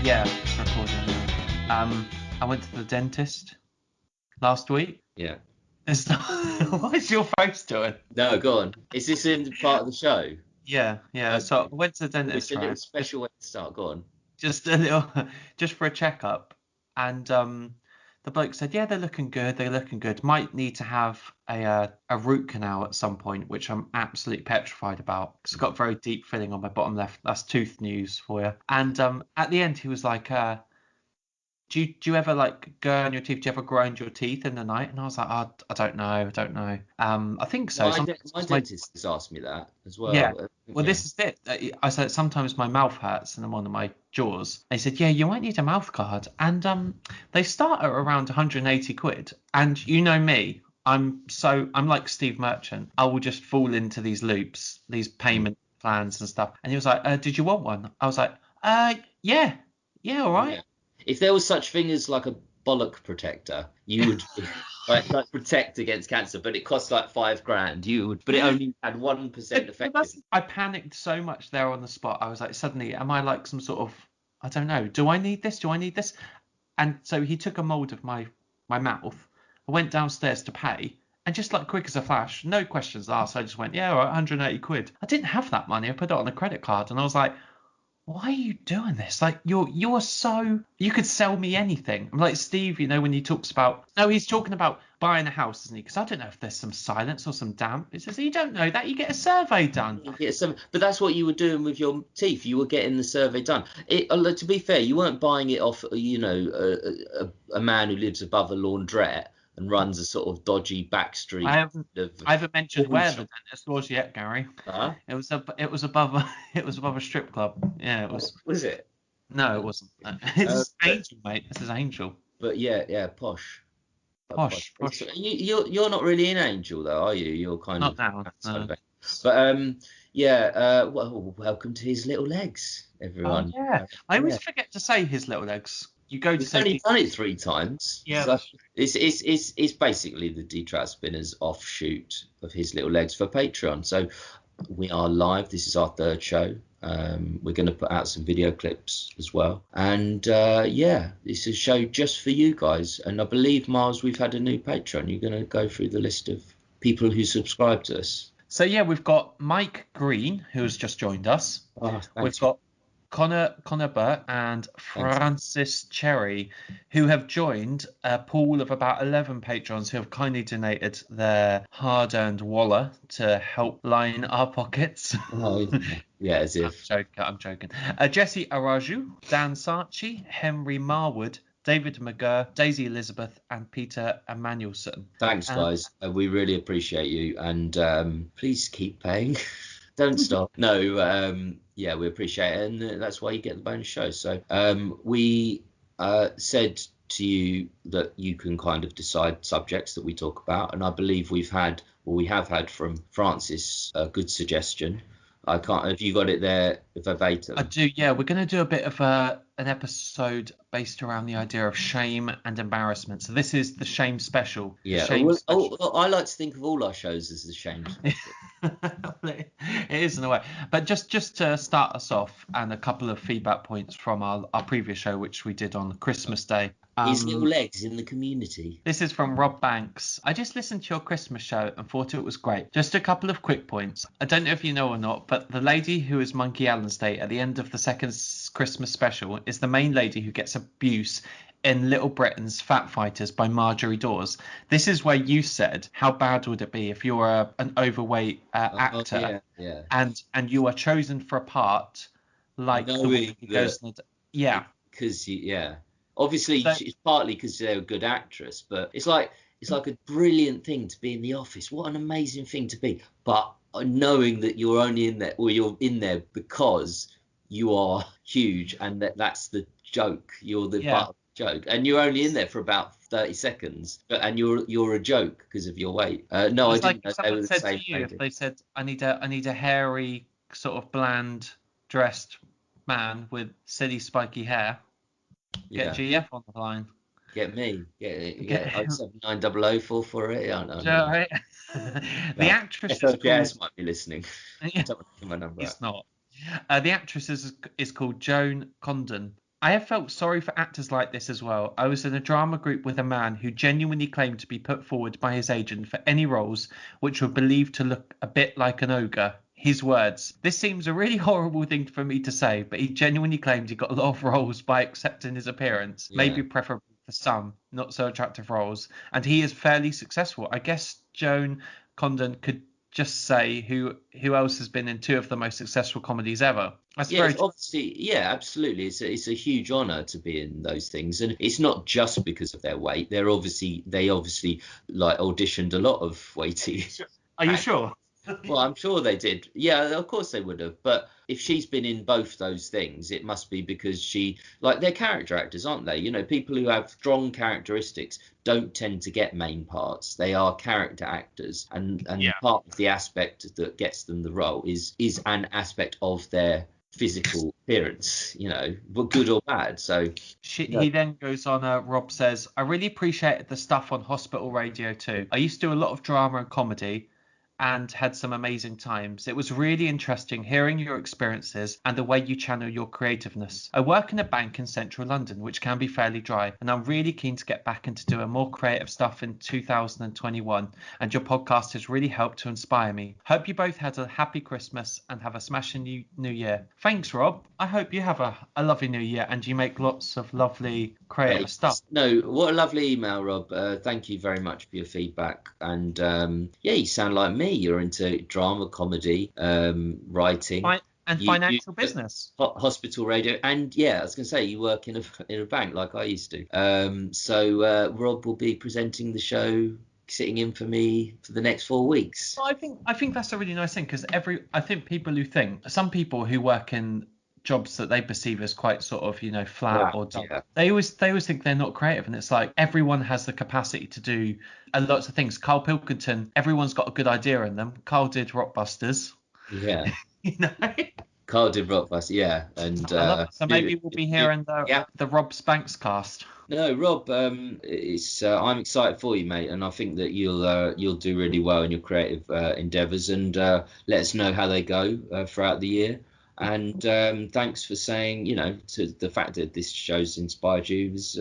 Yeah, it's recording now. I went to the dentist last week. Yeah. It's not, what is your face doing? No, go on. Is this in part of the show? Yeah. Okay. So I went to the It's dentist, a little right? special way to start. Go on. Just a little, just for a checkup, and the bloke said, "Yeah, they're looking good. They're looking good. Might need to have a root canal at some point," which I'm absolutely petrified about. It's got very deep filling on my bottom left. That's tooth news for you. And at the end, he was like, do you ever like go on your teeth? Do you ever grind your teeth in the night? And I was like, oh, I don't know. I think so. My dentist has asked me that as well. Yeah. Well, Yeah. this is it. I said sometimes my mouth hurts and one of my jaws. They said, yeah, you might need a mouth guard, and they start at around 180 quid. And you know me, I'm like Steve Merchant. I will just fall into these loops, these payment plans and stuff. And he was like, did you want one? I was like, yeah, all right. Yeah. If there was such thing as like a bollock protector, you would like protect against cancer, but it costs like $5,000. You would, but it only had 1% effective. I panicked so much there on the spot. I was like, suddenly, am I like some sort of, I don't know, do I need this? And so he took a mold of my mouth. I went downstairs to pay, and just like quick as a flash, no questions asked. I just went, yeah, all right, 180 quid. I didn't have that money. I put it on a credit card, and I was like, why are you doing this? Like you could sell me anything. I'm like Steve, when he talks about, no, he's talking about buying a house, isn't he? Because I don't know if there's some silence or some damp. He says, you don't know that, you get a survey done. But that's what you were doing with your teeth. You were getting the survey done. To be fair, you weren't buying it off, a man who lives above a laundrette and runs a sort of dodgy back street. I haven't mentioned where the dentist was yet, Gary. Huh? It was above a strip club. Yeah, it was. Was it? No, it wasn't. It's Angel, mate. This is Angel. But yeah, posh. Posh. You're not really an Angel though, are you? You're kind Not of now. No. But well, welcome to His Little Legs, everyone. Oh, yeah. I always forget to say His Little Legs. You go to We've say only done it 3 times. Yeah. So it's basically the Trout Spinners offshoot of His Little Legs for Patreon. So we are live. This is our 3rd show. We're going to put out some video clips as well. And this is a show just for you guys. And I believe, Miles, we've had a new Patreon. You're going to go through the list of people who subscribe to us. So yeah, we've got Mike Green, who's just joined us. Oh, we've got Connor Burt and Francis Cherry, who have joined a pool of about 11 patrons who have kindly donated their hard-earned wallet to help line our pockets. Oh, yeah, as if. I'm joking. Jesse Araju, Dan Sarchi, Henry Marwood, David McGurr, Daisy Elizabeth, and Peter Emanuelson. Thanks, guys. We really appreciate you. And please keep paying. Don't stop. No, we appreciate it, and that's why you get the bonus show. So we said to you that you can kind of decide subjects that we talk about, and I believe we have had from Francis a good suggestion. Have you got it there verbatim? I do, yeah. We're going to do a bit of an episode based around the idea of shame and embarrassment. So this is the shame special. Yeah. I like to think of all our shows as the shame special. It is in a way. But just to start us off, and a couple of feedback points from our previous show, which we did on Christmas Day. His Little Legs in the community. This is from Rob Banks. I just listened to your Christmas show and thought it was great. Just a couple of quick points. I don't know if you know or not, but the lady who is Monkey Allen's Day at the end of the second Christmas special is the main lady who gets abuse in Little Britain's Fat Fighters by Marjorie Dawes. This is where you said, how bad would it be if you were an overweight actor and you are chosen for a part like knowing because obviously it's partly because they're a good actress, but it's like a brilliant thing to be in the office. What an amazing thing to be, but knowing that you're only in there, or you're in there because you are huge, and that's the joke. You're the butt of the joke, and you're only in there for about 30 seconds, and you're a joke because of your weight. No, it's I didn't know like they were the said same. To you, if they said, I need a hairy, sort of bland dressed man with silly spiky hair. Get GF on the line. Get me. I'd 90044 for it. I don't know. Right. The actress FLJS might be listening. I don't want to give my number. It's not. The actress is called Joan Condon. I have felt sorry for actors like this as well. I was in a drama group with a man who genuinely claimed to be put forward by his agent for any roles which were believed to look a bit like an ogre. His words. This seems a really horrible thing for me to say, but he genuinely claimed he got a lot of roles by accepting his appearance, maybe preferably for some not so attractive roles, and he is fairly successful. I guess Joan Condon could just say who else has been in two of the most successful comedies ever. That's Yeah, it's obviously, yeah, absolutely. It's a huge honor to be in those things, and it's not just because of their weight. They obviously like auditioned a lot of weighty. Are you sure? Well, I'm sure they did. Yeah, of course they would have. But if she's been in both those things, it must be because they're character actors, aren't they? You know, people who have strong characteristics don't tend to get main parts. They are character actors, and part of the aspect that gets them the role is an aspect of their physical appearance, you know, but good or bad. So he then goes on. Rob says, I really appreciated the stuff on Hospital Radio too. I used to do a lot of drama and comedy and had some amazing times. It was really interesting hearing your experiences and the way you channel your creativeness. I work in a bank in central London, which can be fairly dry, and I'm really keen to get back into doing more creative stuff in 2021, and your podcast has really helped to inspire me. Hope you both had a happy Christmas and have a smashing new year. Thanks, Rob. I hope you have a lovely new year and you make lots of lovely creative stuff. No, what a lovely email, Rob. Thank you very much for your feedback. And you sound like me. You're into drama, comedy, writing, and financial business, hospital radio, and I was going to say you work in a bank like I used to. So Rob will be presenting the show, sitting in for me for the next 4 weeks. Well, I think that's a really nice thing because I think some people who work in jobs that they perceive as quite sort of, you know, flat or dull. Yeah. They always think they're not creative, and it's like everyone has the capacity to do lots of things. Carl Pilkington, everyone's got a good idea in them. Carl did Rockbusters. Yeah. You know. Carl did Rockbusters, and so maybe we'll be hearing the Rob Spanks cast. No, Rob, I'm excited for you, mate, and I think that you'll do really well in your creative endeavours, and let us know how they go throughout the year. And thanks for saying, you know, to the fact that this show's inspired you is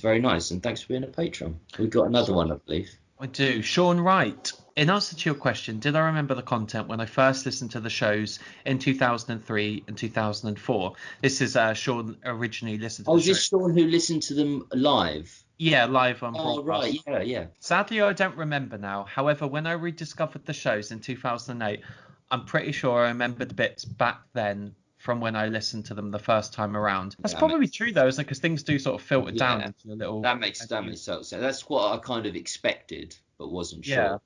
very nice. And thanks for being a patron. We've got another one, I believe. I do. Sean Wright. In answer to your question, did I remember the content when I first listened to the shows in 2003 and 2004? This is Sean originally listened to the show. Oh, is this Sean who listened to them live? Yeah, live on broadcast. Right, yeah. Sadly, I don't remember now. However, when I rediscovered the shows in 2008, I'm pretty sure I remembered bits back then from when I listened to them the first time around. That's probably true though, isn't it? Because things do sort of filter down into a little. That makes sense. That's what I kind of expected, but wasn't sure. Yeah.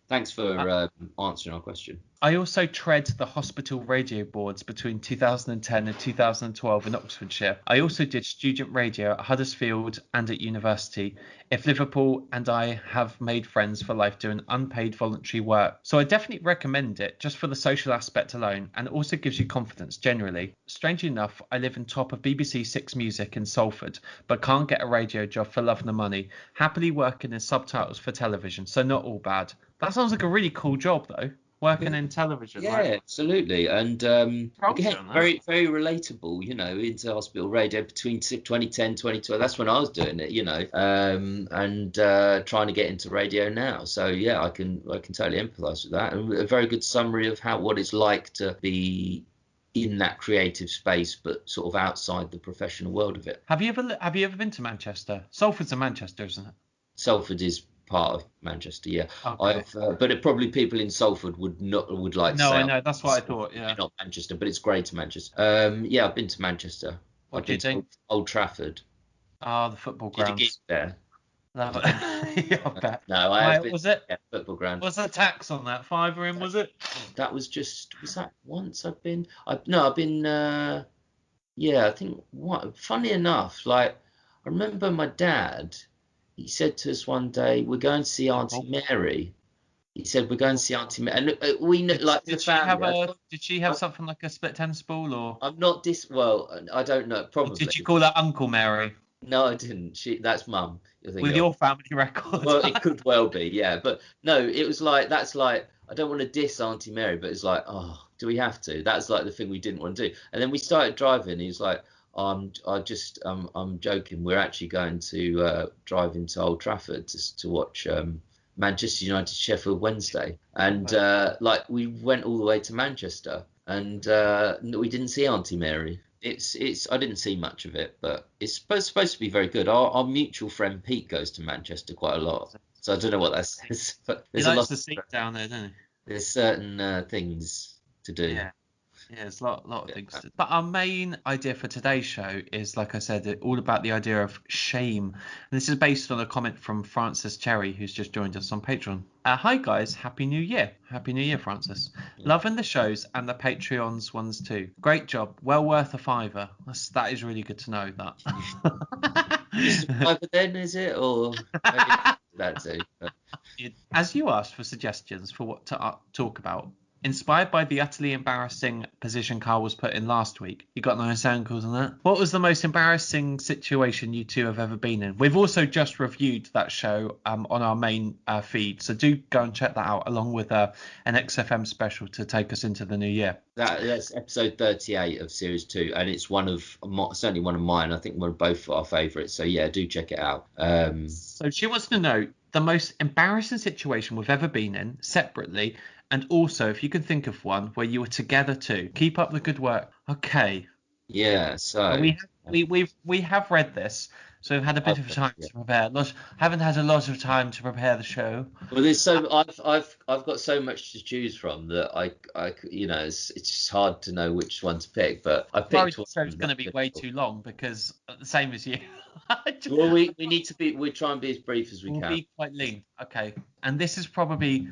Thanks for answering our question. I also tread the hospital radio boards between 2010 and 2012 in Oxfordshire. I also did student radio at Huddersfield and at university. If Liverpool and I have made friends for life doing unpaid voluntary work. So I definitely recommend it just for the social aspect alone, and it also gives you confidence generally. Strangely enough, I live in top of BBC Six Music in Salford, but can't get a radio job for love nor money. Happily working in subtitles for television, so not all bad. That sounds like a really cool job though. Working in television, right? Absolutely, and again, very, very relatable. You know, into hospital radio between 2010, 2012. That's when I was doing it. You know, and trying to get into radio now. So I can totally empathise with that. And a very good summary of what it's like to be in that creative space, but sort of outside the professional world of it. Have you ever been to Manchester? Salford's in Manchester, isn't it? Salford is part of Manchester, yeah. Okay. But it probably people in Salford would like to say. No, I know. That's what I thought. Yeah. Not Manchester, but it's Greater Manchester. I've been to Manchester. What do you think? Old Trafford. Oh, the football grounds. Did you get there? No, I bet. No, I have. Was it? Yeah, football ground. Was there tax on that £5 in? Was it? That was that once I've been? I've been. I think funny enough, like I remember my dad. He said to us one day, "We're going to see Auntie Mary." He said, "We're going to see Auntie Mary," and we like the family. Did she have something like a split tennis ball, or? I'm not well. I don't know. Probably. Did you call that Uncle Mary? No, I didn't. That's Mum. With your family record. Well, it could well be, yeah. But no, it was like that's like I don't want to diss Auntie Mary, but it's like, oh, do we have to? That's like the thing we didn't want to do. And then we started driving. And he was like, I'm joking. We're actually going to drive into Old Trafford to watch Manchester United Sheffield Wednesday, and like we went all the way to Manchester, and we didn't see Auntie Mary. It's I didn't see much of it, but it's supposed to be very good. Our mutual friend Pete goes to Manchester quite a lot, so I don't know what that says, but He there's a likes lot. to sit down there, doesn't he? There's certain things to do. Yeah. Yeah, there's a lot of Yeah. things. But our main idea for today's show is, like I said, all about the idea of shame. And this is based on a comment from Francis Cherry, who's just joined us on Patreon. Hi guys, Happy New Year. Happy New Year, Francis. Loving the shows and the Patreons ones too. Great job. Well worth a £5. That is really good to know that. Is it private then, is it? Or maybe that too. As you asked for suggestions for what to talk about, inspired by the utterly embarrassing position Carl was put in last week, you got no ankles on that. What was the most embarrassing situation you two have ever been in? We've also just reviewed that show on our main feed, so do go and check that out, along with an XFM special to take us into the new year. That's episode 38 of series 2, and it's certainly one of mine. I think we're both our favourites. So yeah, do check it out. So she wants to know the most embarrassing situation we've ever been in, separately, and also if you can think of one where you were together too. Keep up the good work. Okay. Yeah. So we have read this, so we've had a bit of time to prepare. Haven't had a lot of time to prepare the show. Well, I've got so much to choose from that I it's just hard to know which one to pick. But I picked one. It's going to be way too long because the same as you. Well, we need to be. We try and be as brief as we can. We'll be quite lean. Okay, and this is probably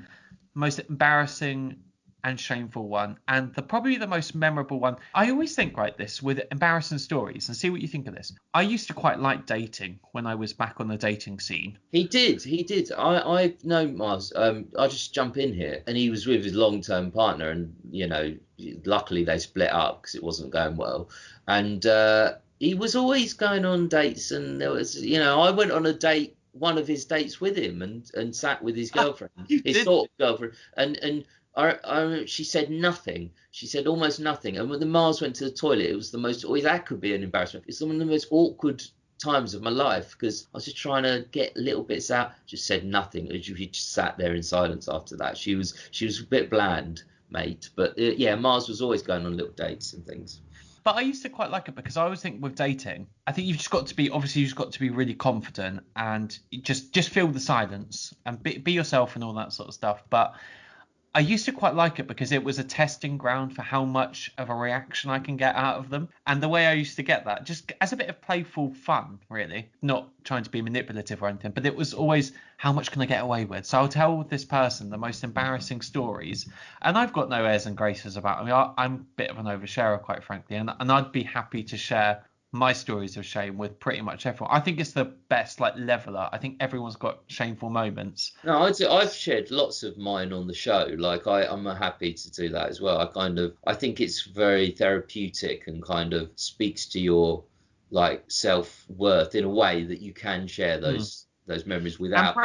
the most embarrassing and shameful one, and probably the most memorable one. I always think like this with embarrassing stories, and see what you think of this. I used to quite like dating when I was back on the dating scene. He did. I know Mars. I'll just jump in here, and he was with his long-term partner, and luckily they split up because it wasn't going well, and he was always going on dates, and there was, I went on a date, one of his dates with him, and sat with his girlfriend, his sort of girlfriend, and she said nothing. She said almost nothing. And when the Mars went to the toilet, it was the most. That could be an embarrassment. It's one of the most awkward times of my life because I was just trying to get little bits out. Just said nothing. She just sat there in silence after that. She was a bit bland, mate. But yeah, Mars was always going on little dates and things. But I used to quite like it because I always think with dating, I think you've just got to be really confident and just feel the silence and be yourself and all that sort of stuff. But I used to quite like it because it was a testing ground for how much of a reaction I can get out of them. And the way I used to get that, just as a bit of playful fun, really, not trying to be manipulative or anything, but it was always how much can I get away with? So I'll tell this person the most embarrassing stories. And I've got no airs and graces about me. I'm a bit of an oversharer, quite frankly, and I'd be happy to share my stories of shame with pretty much everyone. I think it's the best leveler. I think everyone's got shameful moments. No, I've shared lots of mine on the show. Like I'm happy to do that as well. I think it's very therapeutic and kind of speaks to your self-worth in a way that you can share those memories without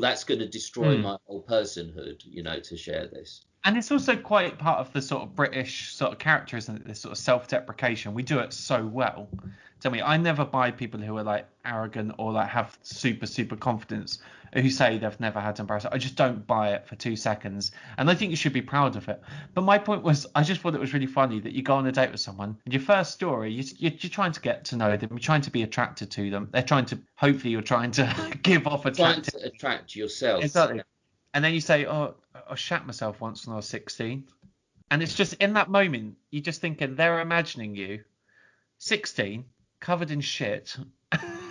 that's going to destroy my whole personhood, to share this. And it's also quite part of the sort of British sort of character, isn't it? This sort of self-deprecation. We do it so well. Tell me, I never buy people who are arrogant or have super, super confidence who say they've never had embarrassment. I just don't buy it for 2 seconds. And I think you should be proud of it. But my point was, I just thought it was really funny that you go on a date with someone and your first story, you're trying to get to know them. You're trying to be attracted to them. Hopefully you're trying to give off attractive. Trying to attract yourself. Exactly. And then you say, oh, I shat myself once when I was 16. And it's just in that moment, you're just thinking they're imagining you 16, covered in shit,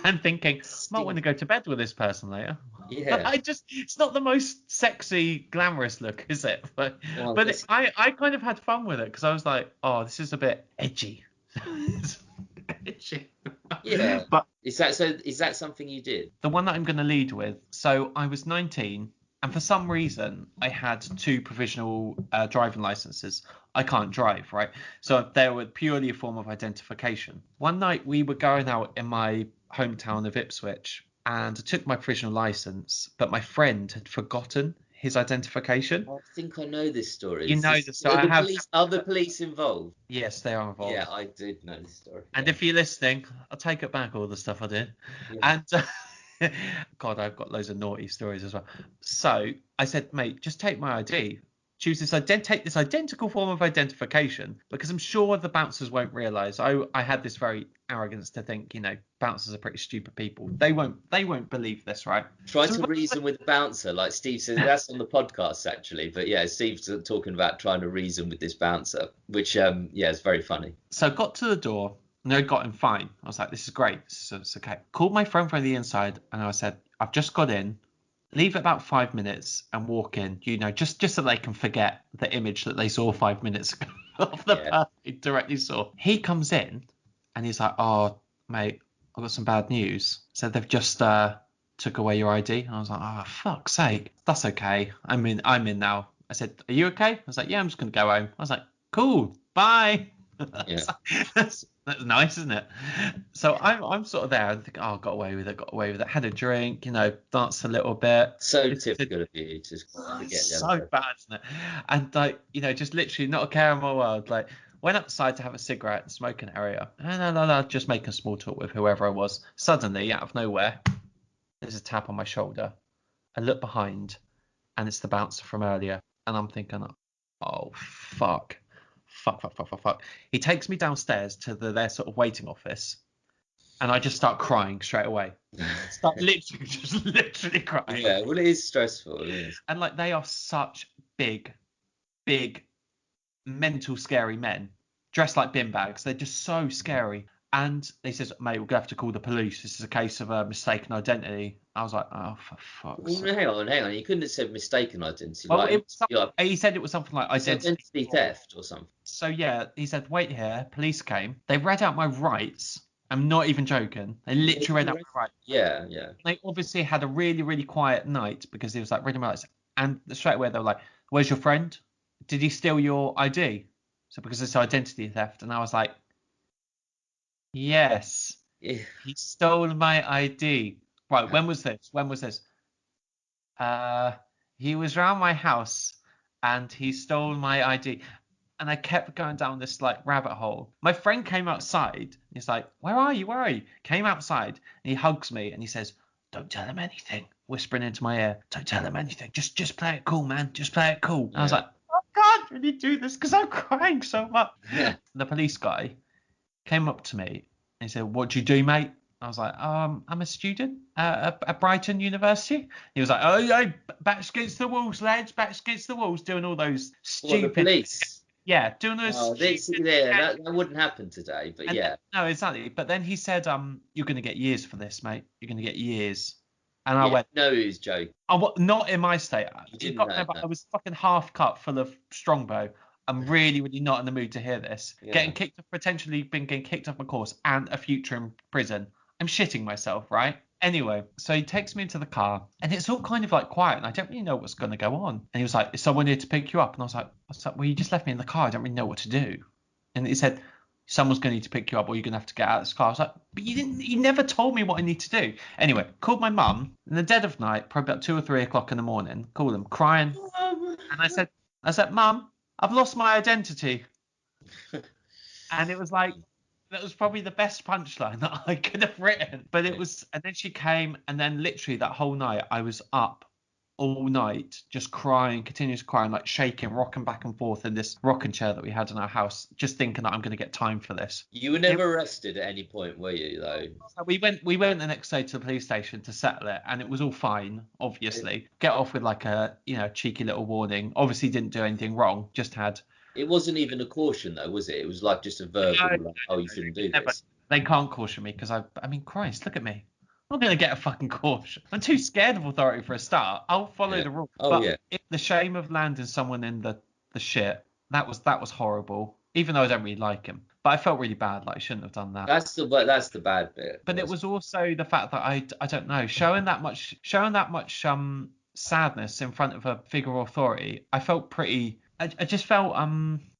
and thinking, might want to go to bed with this person later. Yeah. It's not the most sexy, glamorous look, is it? But I kind of had fun with it because I was like, oh, this is a bit edgy. Edgy. Yeah. But is that something you did? The one that I'm going to lead with. So I was 19. And for some reason, I had 2 provisional driving licenses. I can't drive, right? So they were purely a form of identification. One night we were going out in my hometown of Ipswich, and I took my provisional license, but my friend had forgotten his identification. I think I know this story. You know the story. Are the police involved? Yes, they are involved. Yeah, I did know this story. And if you're listening, I'll take it back all the stuff I did. Yeah. And God, I've got loads of naughty stories as well. So I said, mate, just take my ID. Choose this take this identical form of identification, because I'm sure the bouncers won't realise. I had this very arrogance to think, bouncers are pretty stupid people. They won't believe this, right? Try to reason with the bouncer, like Steve says. That's on the podcast actually, but yeah, Steve's talking about trying to reason with this bouncer, which it's very funny. So I got to the door and I got him fine. I was like, this is great. It's okay. Called my friend from the inside and I said, I've just got in. Leave it about 5 minutes and walk in, just so they can forget the image that they saw 5 minutes ago of the person they directly saw. He comes in and he's like, oh, mate, I've got some bad news. So they've just took away your ID. And I was like, oh, fuck's sake. That's okay. I'm in now. I said, are you okay? I was like, yeah, I'm just going to go home. I was like, cool, bye. Yeah. That's nice, isn't it? So I'm sort of there. I think, oh, got away with it. Had a drink, danced a little bit. So typical of you, just forget so bad, isn't it? And just literally not a care in my world. Like, went outside to have a cigarette and smoke an area, and just making small talk with whoever I was. Suddenly, out of nowhere, there's a tap on my shoulder. I look behind, and it's the bouncer from earlier, and I'm thinking, oh fuck. He takes me downstairs to their sort of waiting office, and I just start crying straight away. literally crying. Yeah, well, it is stressful. It is. And like, they are such big, mental, scary men, dressed like bin bags. They're just so scary. And they says, mate, we're gonna have to call the police. This is a case of mistaken identity. I was like, oh, for fuck's sake. Hang on. You couldn't have said mistaken identity. Well, he said it was something like identity theft or something. So yeah, he said, wait here. Police came. They read out my rights. I'm not even joking. They literally read out my rights. Yeah. They obviously had a really, really quiet night because he was like reading my rights. And straight away they were like, where's your friend? Did he steal your ID? So because it's identity theft. And I was like, yes. Yeah. He stole my ID. Right, when was this? He was around my house and he stole my ID. And I kept going down this like rabbit hole. My friend came outside. He's like, where are you? Came outside and he hugs me and he says, don't tell him anything. Whispering into my ear, don't tell him anything. Just play it cool, man. Just play it cool. And I was like, I can't really do this because I'm crying so much. Yeah. The police guy came up to me and he said, what do you do, mate? I was like, I'm a student at Brighton University. He was like, oh, yeah, backs against the walls, lads, backs against the walls, doing all those stupid... What, the police? Yeah, doing those that wouldn't happen today, but yeah. No, exactly. But then he said, you're going to get years for this, mate. You're going to get years. And I went... No, he was joking. Not in my state. No. I was fucking half cut full of Strongbow. I'm really, really not in the mood to hear this. Yeah. Potentially getting kicked off my course and a future in prison. I'm shitting myself, right? Anyway, so he takes me into the car and it's all kind of like quiet and I don't really know what's going to go on. And he was like, is someone here to pick you up? And I was like, well, you just left me in the car. I don't really know what to do. And he said, someone's going to need to pick you up or you're going to have to get out of this car. I was like, but you never told me what I need to do. Anyway, called my mum in the dead of night, probably about 2 or 3 o'clock in the morning, called them crying. And I said, Mum, I've lost my identity. And it was like, that was probably the best punchline that I could have written. But it was, and then she came, and then literally that whole night I was up all night, just crying, continuous crying, like shaking, rocking back and forth in this rocking chair that we had in our house, just thinking that I'm going to get time for this. You were never arrested at any point, were you, though? We went the next day to the police station to settle it, and it was all fine, obviously. Get off with like a, cheeky little warning. Obviously didn't do anything wrong, just had... It wasn't even a caution, though, was it? It was like just a verbal, you shouldn't do this. They can't caution me because I mean, Christ, look at me. I'm not going to get a fucking caution. I'm too scared of authority for a start. I'll follow the rules. But the shame of landing someone in the shit, that was horrible. Even though I don't really like him. But I felt really bad, like I shouldn't have done that. That's the bad bit. But it was also the fact that I don't know, showing that much sadness in front of a figure of authority, I felt pretty... I just felt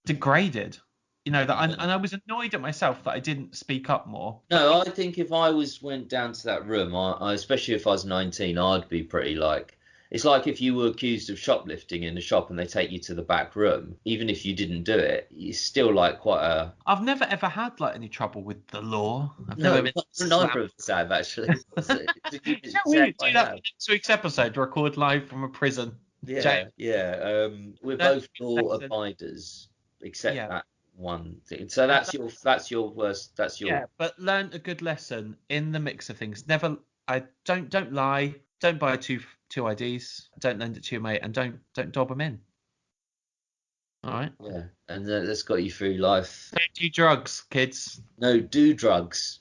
degraded, and I was annoyed at myself that I didn't speak up more. No, I think if I went down to that room, I especially if I was 19, I'd be pretty like, It's like if you were accused of shoplifting in a shop and they take you to the back room, even if you didn't do it, it's still like quite a. I've never ever had like any trouble with the law. I've never No, been neither slapped. of us have actually. So, Shall we do that for next week's episode? Record live from a prison. Jail. Yeah. We're That's both law excellent. abiders, except Yeah. that one thing. So that's your worst. That's your. Yeah, but learn a good lesson in the mix of things. Never, I don't lie. Don't buy two IDs. Don't lend it to your mate, and don't dob them in. All right. Yeah, and that's got you through life. Don't do drugs, kids. No, do drugs.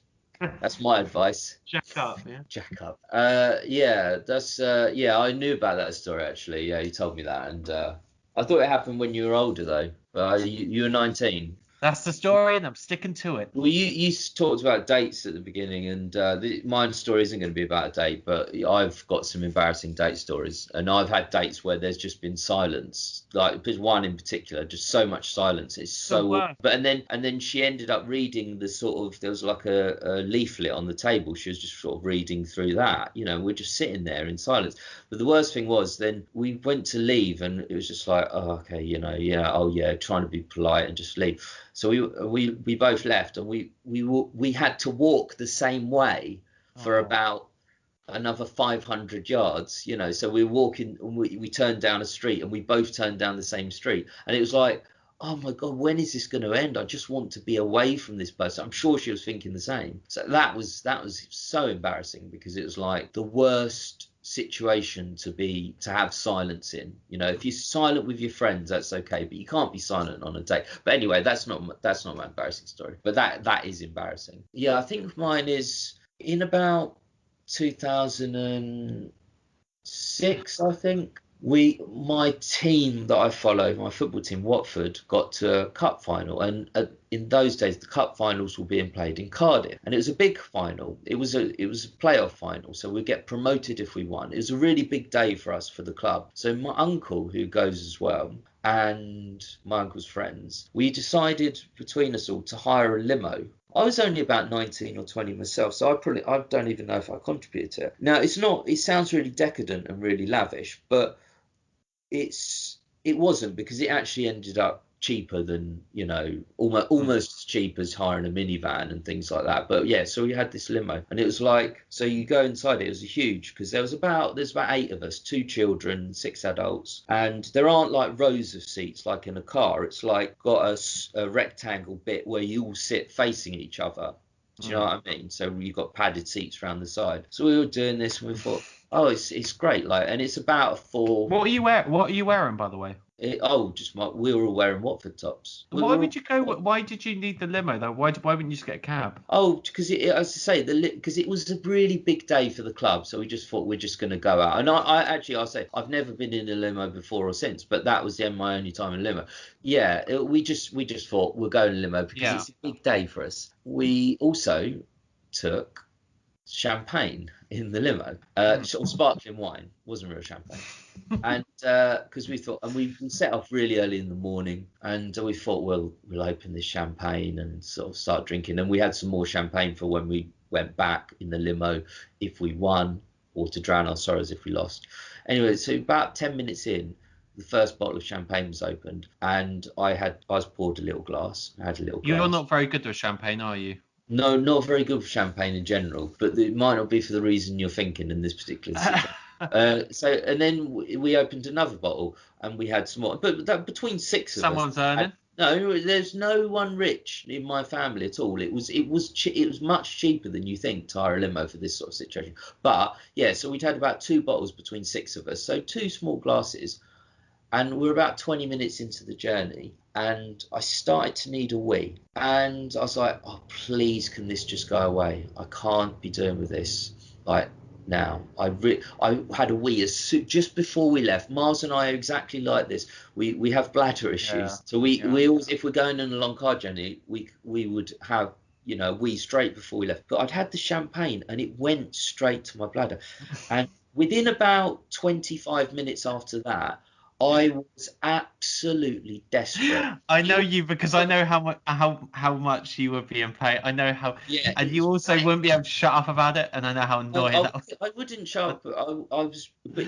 That's my advice. Jack up. Yeah. Jack up. Yeah, that's yeah. I knew about that story actually. Yeah, you told me that, and I thought it happened when you were older though. You were 19. That's the story, and I'm sticking to it. Well, you talked about dates at the beginning, and my story isn't going to be about a date, but I've got some embarrassing date stories, and I've had dates where there's just been silence, like there's one in particular, just so much silence. It's so. But and then she ended up reading the sort of there was like a leaflet on the table. She was just sort of reading through that, we're just sitting there in silence. But the worst thing was then we went to leave, and it was just like, oh, okay, yeah, oh yeah, trying to be polite and just leave. So we both left, and we had to walk the same way for about another 500 yards, So we were walking, and we turned down a street, and we both turned down the same street, and it was like, oh my God, when is this going to end? I just want to be away from this person. I'm sure she was thinking the same. So that was so embarrassing, because it was like the worst situation to have silence in. If you're silent with your friends, that's okay, but you can't be silent on a date. But anyway, that's not my embarrassing story, but that is embarrassing. Yeah, I think mine is in about 2006, I think. My team that I follow, my football team, Watford, got to a cup final, and in those days the cup finals were being played in Cardiff, and it was a big final. It was a playoff final, so we'd get promoted if we won. It was a really big day for us, for the club. So my uncle, who goes as well, and my uncle's friends, we decided between us all to hire a limo. I was only about 19 or 20 myself, so I don't even know if I contributed to it. Now, it sounds really decadent and really lavish, but it wasn't, because it actually ended up cheaper than, almost as cheap as hiring a minivan and things like that. But yeah, so we had this limo, and it was like, so you go inside it was huge, because there's about 8 of us, 2 children, 6 adults, and there aren't like rows of seats like in a car. It's like got a rectangle bit where you all sit facing each other. Do you know what I mean? So you've got padded seats around the side. So we were doing this, and we thought, oh, it's great, like, and it's about a 4. What are you wearing, by the way? We were all wearing Watford tops. Why would you go? Why did you need the limo though? Why wouldn't you just get a cab? Oh, because as I say, because it was a really big day for the club, so we just thought we're just going to go out. And I'll say I've never been in a limo before or since, but that was my only time in a limo. Yeah, we just thought we're going in limo because it's a big day for us. We also took champagne in the limo, sort of sparkling wine, wasn't real champagne. And because we thought, and we set off really early in the morning, and we thought, well, we'll open this champagne and sort of start drinking. And we had some more champagne for when we went back in the limo, if we won, or to drown our sorrows if we lost. Anyway, so about 10 minutes in, the first bottle of champagne was opened, and I was poured a little glass. I had a little glass. You're not very good with champagne, are you? No, not very good for champagne in general, but it might not be for the reason you're thinking in this particular situation. And then we opened another bottle, and we had some more. But between 6 of us, someone's earning. No, there's no one rich in my family at all. It was much cheaper than you think to hire a limo for this sort of situation. But yeah, so we'd had about 2 bottles between 6 of us, so 2 small glasses, and we're about 20 minutes into the journey, and I started to need a wee, and I was like, oh, please, can this just go away? I can't be doing with this like now. I had a wee just before we left. Miles and I are exactly like this. We have bladder issues, so we always, if we're going on a long car journey, we would have wee straight before we left. But I'd had the champagne, and it went straight to my bladder, and within about 25 minutes after that, I was absolutely desperate. I know you because I know how much you would be in pain. I know how, Yeah, and it you was also pain. wouldn't be able to shut up about it, and I know how annoying that was. I wouldn't show up. I was, but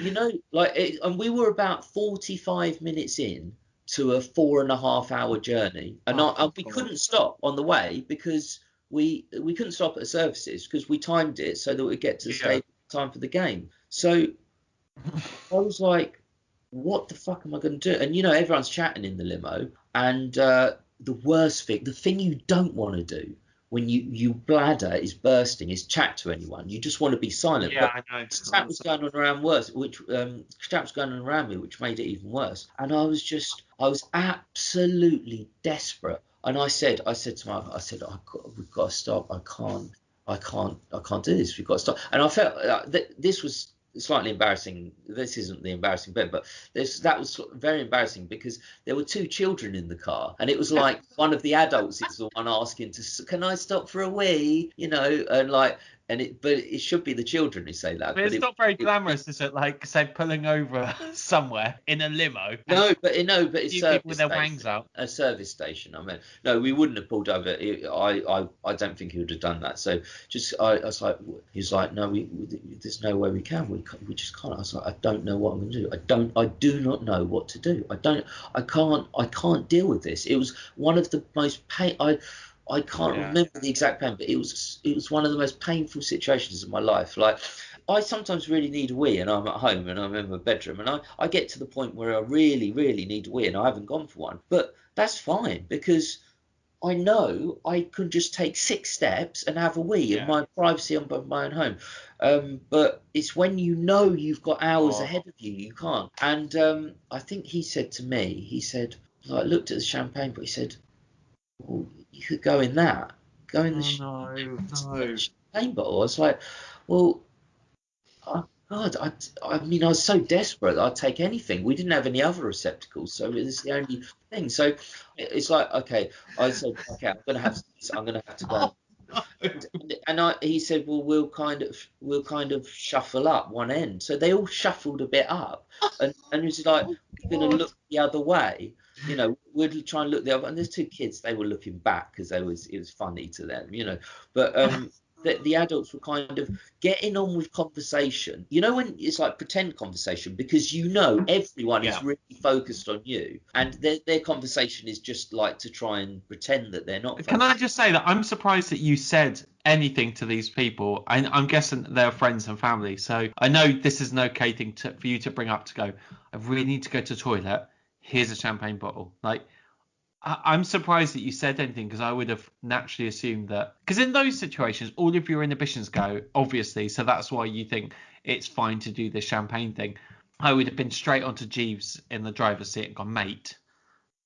like, and we were about 45 minutes in to a 4.5 hour journey, and Oh, we God. couldn't stop on the way because we couldn't stop at the services because we timed it so that we'd get to the Yeah. stadium in time for the game. So I was like, what the fuck am I going to do? And everyone's chatting in the limo, and the worst thing, the thing you don't want to do when you bladder is bursting is chat to anyone. You just want to be silent. Yeah, But I know. chat was going on around worse, which chat was going on around me, which made it even worse. And I was absolutely desperate. And I said to my, I said, we've got to stop. I can't do this. We've got to stop. And I felt that this was slightly embarrassing. This isn't the embarrassing bit, but that was very embarrassing because there were two children in the car, and it was like one of the adults is the one asking can I stop for a wee, and like, but it should be the children who say that. But But it's not very glamorous, is it? Like, say, pulling over somewhere in a limo and but a it's few people service with their station. wangs out. A service station. I mean, no, we wouldn't have pulled over. I don't think he would have done that. So I was like, he's like, no, there's no way we can. We just can't. I was like, I don't know what I'm going to do. I do not know what to do. I can't deal with this. It was one of the most pain. I can't Yeah. remember the exact pain, but it was one of the most painful situations of my life. Like, I sometimes really need a wee, and I'm at home and I'm in my bedroom, and I get to the point where I really, really need a wee, and I haven't gone for one. But that's fine because I know I can just take 6 steps and have a wee in Yeah. my privacy of my own home. But it's when you've got hours Oh, ahead of you, you can't. And I think he said to me, he said, like, looked at the champagne, but he said, well, you could go in that, go in the oh no, no. champagne bottle. I was like, well, oh God, I mean, I was so desperate that I'd take anything. We didn't have any other receptacles, so it was the only thing. So it's like, okay, I said, okay, I'm gonna have to go. Oh, no. He said, well, we'll kind of shuffle up one end. So they all shuffled a bit up, and it was like, Oh, we're gonna God. look the other way. We'd try and look the other. And there's two kids. They were looking back because it was funny to them. But the adults were kind of getting on with conversation. When it's like pretend conversation because everyone is Yeah. really focused on you, and their conversation is just like to try and pretend that they're not Can I focused. just say that I'm surprised that you said anything to these people? I'm guessing they're friends and family, so I know this is an okay thing for you to bring up to go, I really need to go to the toilet. Here's a champagne bottle. Like, I'm surprised that you said anything because I would have naturally assumed that. Because in those situations, all of your inhibitions go, obviously, so that's why you think it's fine to do the champagne thing. I would have been straight onto Jeeves in the driver's seat and gone, mate,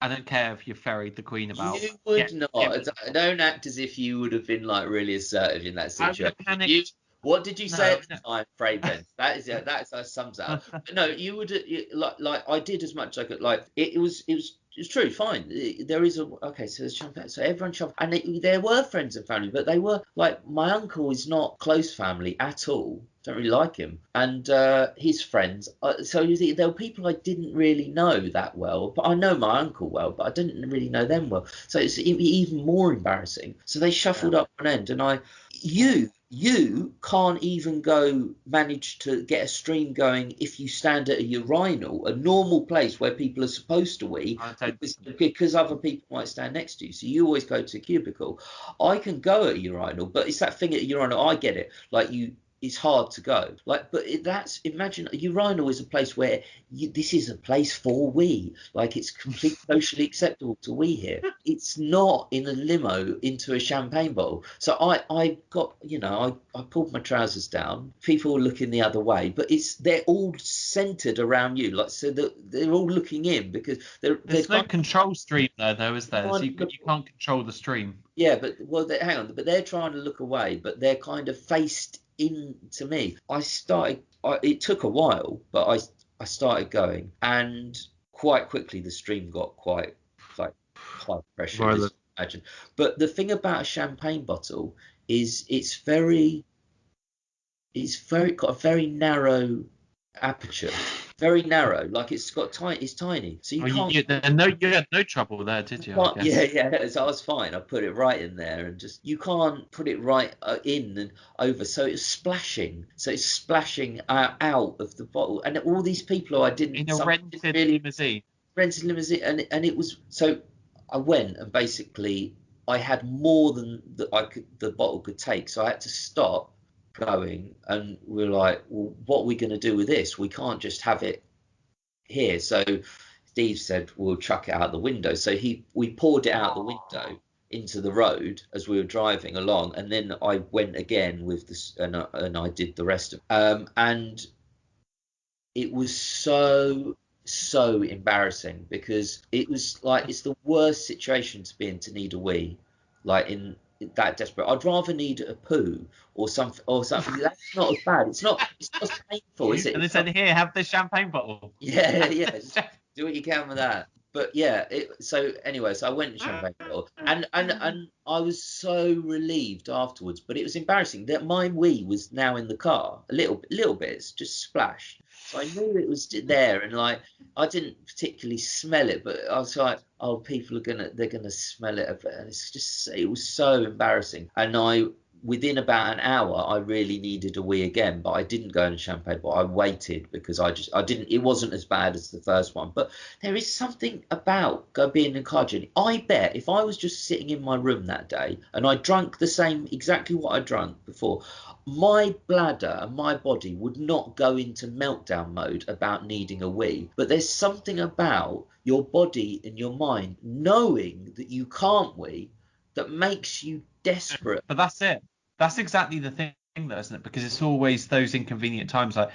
I don't care if you ferried the Queen about. You would Get not. me the bottle. Don't act as if you would have been like really assertive in that I would situation. have panicked. What did you say No, at the time, Fray Ben? That sums it no. up. But no, you would like I did as much as I could. Like it was true. Fine. There is okay. So there's champagne. So everyone shoved, and there were friends and family, but they were like my uncle is not close family at all. Don't really like him, and his friends. So there were people I didn't really know that well, but I know my uncle well, but I didn't really know them well. So it's even more embarrassing. So they Yeah. shuffled up one end, and you can't even manage to get a stream going if you stand at a urinal, a normal place where people are supposed to wee, I don't. because other people might stand next to you. So you always go to a cubicle. I can go at a urinal, but it's that thing at a urinal. I get it. Like it's hard to go. Like, but imagine a urinal is a place where this is a place for wee. Like, it's completely socially acceptable to wee here. It's not in a limo into a champagne bottle. So I got, I pulled my trousers down. People were looking the other way, but they're all centered around you. Like, so that they're all looking in because they've There's no got. control stream there, though, is there? So you can't control the stream. Yeah, but hang on. But they're trying to look away, but they're kind of faced into me. It took a while, but I started going, and quite quickly the stream got quite like high pressure, as you Violent. imagine. But the thing about a champagne bottle is it's very got a very narrow aperture. very narrow. Like it's tiny, so you can't. You had no trouble there, did you? I But guess. yeah. So I was fine. I put it right in there, and just you can't put it right in and over. So it's splashing. So it's splashing out of the bottle, and all these people who I In didn't, a some didn't rented really limousine. rented limousine, and it was so. I went and basically I had more than the bottle could take, so I had to stop going, and we were like, well, what are we going to do with this? We can't just have it here. So Steve said we'll chuck it out the window. So we poured it out the window into the road as we were driving along, and then I went again with this, and I did the rest of and it was so embarrassing because it was like it's the worst situation to be in, to need a wee, like in that desperate. I'd rather need a poo or something. That's not as bad. It's not as painful, is it? And they It's not. said, here, have this champagne bottle. Yeah. Just do what you can with that. But yeah, so anyway, so I went to Champagne Bottle, and I was so relieved afterwards. But it was embarrassing that my wee was now in the car, a little bit, it's just splashed. So I knew it was there, and like I didn't particularly smell it, but I was like, oh, they're gonna smell it a bit, and it was so embarrassing. And within about an hour, I really needed a wee again, but I didn't go in champagne, but I waited because I didn't, it wasn't as bad as the first one. But there is something about being in a car journey. I bet if I was just sitting in my room that day and I drank exactly what I drank before, my bladder and my body would not go into meltdown mode about needing a wee. But there's something about your body and your mind knowing that you can't wee that makes you desperate. But that's it. That's exactly the thing, though, isn't it? Because it's always those inconvenient times. Like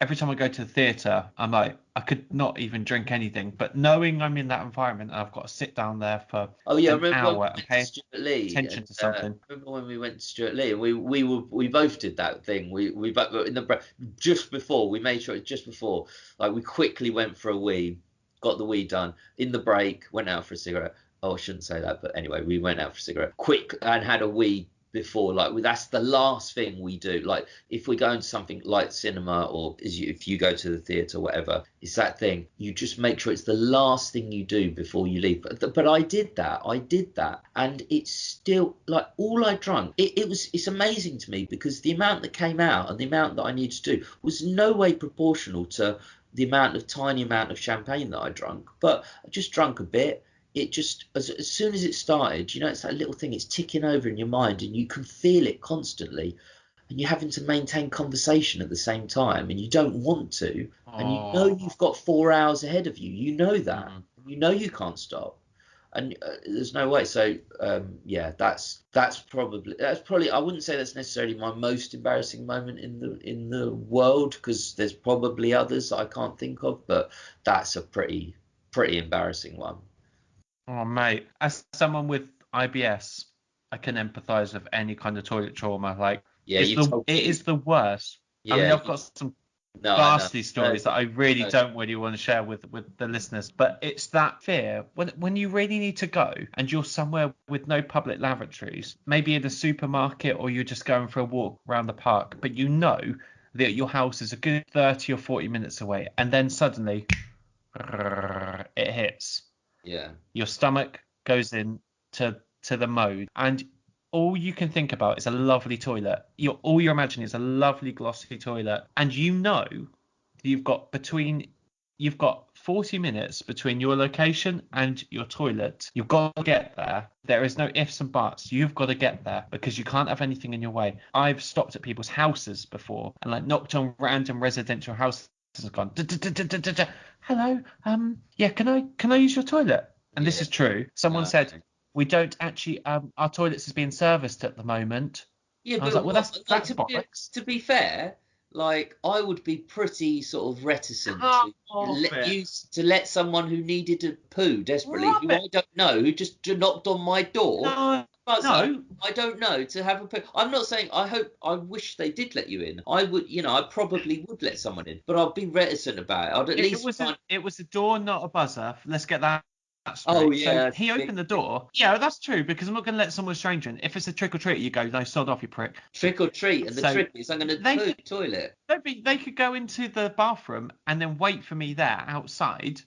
every time I go to the theatre, I'm like, I could not even drink anything. But knowing I'm in that environment and I've got to sit down there for Oh yeah, I an remember when we hour and went to pay Stuart Lee, and attention to something. remember when we went to Stuart Lee, and we both did that thing. We both in the just before we made sure just before, like we quickly went for a wee, got the wee done in the break, went out for a cigarette. Oh, I shouldn't say that, but anyway, we went out for a cigarette, quick, and had a wee before. Like that's the last thing we do. Like if we're going to something like cinema, or if you go to the theatre, whatever, it's that thing. You just make sure it's the last thing you do before you leave. But I did that, and it's still like all I drank. It's amazing to me because the amount that came out and the amount that I needed to do was no way proportional to the tiny amount of champagne that I drank. But I just drank a bit. It just as soon as it started, it's that little thing, it's ticking over in your mind and you can feel it constantly, and you're having to maintain conversation at the same time, and you don't want to, and you've got 4 hours ahead of you, that, you can't stop, and there's no way. So yeah, that's probably, I wouldn't say that's necessarily my most embarrassing moment in the world, because there's probably others that I can't think of, but that's a pretty embarrassing one. Oh, mate, as someone with IBS, I can empathise with any kind of toilet trauma. Like, Yeah, it is the worst. I mean, yeah, I've got some no, I know. ghastly stories that I really don't really want to share with the listeners, but it's that fear when you really need to go and you're somewhere with no public lavatories, maybe in a supermarket, or you're just going for a walk around the park, but you know that your house is a good 30 or 40 minutes away, and then suddenly it hits. Yeah. Your stomach goes in to the mode, and all you can think about is a lovely toilet. All you're imagining is a lovely glossy toilet, and you've got 40 minutes between your location and your toilet. You've got to get there. There is no ifs and buts. You've got to get there because you can't have anything in your way. I've stopped at people's houses before and like knocked on random residential houses and gone, hello, yeah, can I use your toilet? And this is true. Someone said, we don't actually, our toilets is being serviced at the moment. Yeah, I was but like, well, that's bollocks. to be fair, like I would be pretty sort of reticent to let someone who needed a poo desperately, who I don't know, who just knocked on my door. No. I don't know, to have a poo. I'm not saying I wish they did let you in. I would, I probably would let someone in, but I'd be reticent about it. I'd at least it was a door, not a buzzer. Let's get that street. Oh yeah. So he opened the door. Yeah, that's true, because I'm not going to let someone stranger in. If it's a trick or treat, you go, no, sod off, you prick. Trick or treat, and the So trick is I'm going to poo toilet. they could go into the bathroom and then wait for me there outside.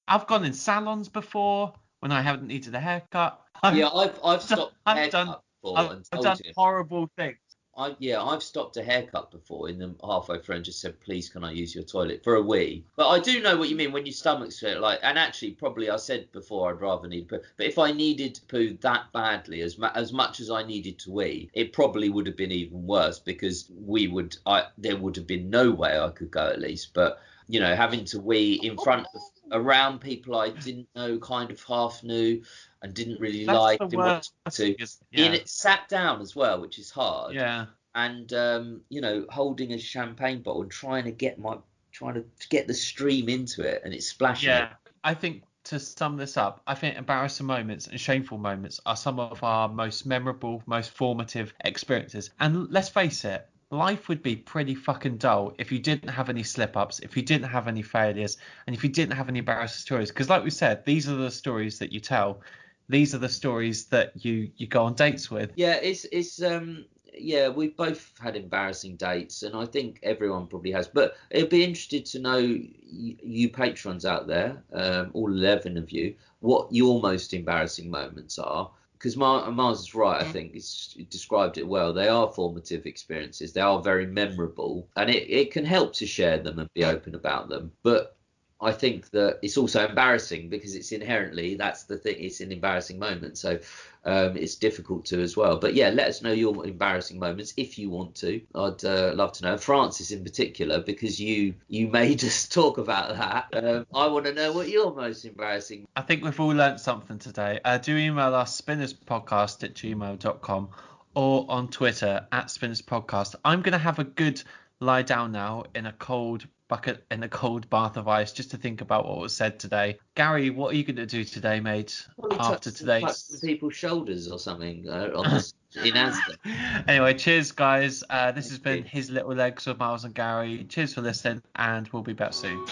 I've gone in salons before when I haven't needed a haircut. Yeah, I've stopped a haircut before and I've told done him. horrible things. I've stopped a haircut before in the halfway through and just said, please, can I use your toilet for a wee? But I do know what you mean when your stomach's like, and actually probably I said before I'd rather need poo. But if I needed to poo that badly, as much as I needed to wee, it probably would have been even worse, because there would have been no way I could go at least. But having to wee in front of around people I didn't know, kind of half knew, and didn't really like, didn't want to. In it sat down as well, which is hard. Yeah. And holding a champagne bottle and trying to get the stream into it, and it's splashing. Yeah. I think to sum this up, I think embarrassing moments and shameful moments are some of our most memorable, most formative experiences. And let's face it, life would be pretty fucking dull if you didn't have any slip-ups, if you didn't have any failures, and if you didn't have any embarrassing stories. Because like we said, these are the stories that you tell. These are the stories that you go on dates with. Yeah, yeah, we've both had embarrassing dates, and I think everyone probably has. But it'd be interested to know, you patrons out there, all 11 of you, what your most embarrassing moments are. Because Mars is right, I think it's described it well. They are formative experiences. They are very memorable, and it can help to share them and be open about them. But I think that it's also embarrassing, because it's inherently, that's the thing, it's an embarrassing moment. So it's difficult to as well. But yeah, let us know your embarrassing moments if you want to. I'd love to know. And Francis in particular, because you made us talk about that. I want to know what your most embarrassing. I think we've all learnt something today. Do email us spinnerspodcast@gmail.com or on Twitter @spinnerspodcast. I'm going to have a good lie down now in a cold bucket, in a cold bath of ice, just to think about what was said today. Gary, what are you going to do today, mate? After today's people's shoulders or something on this in Asda. Anyway, cheers, guys. This has been His Little Legs with Miles and Gary. Cheers for listening, and we'll be back soon.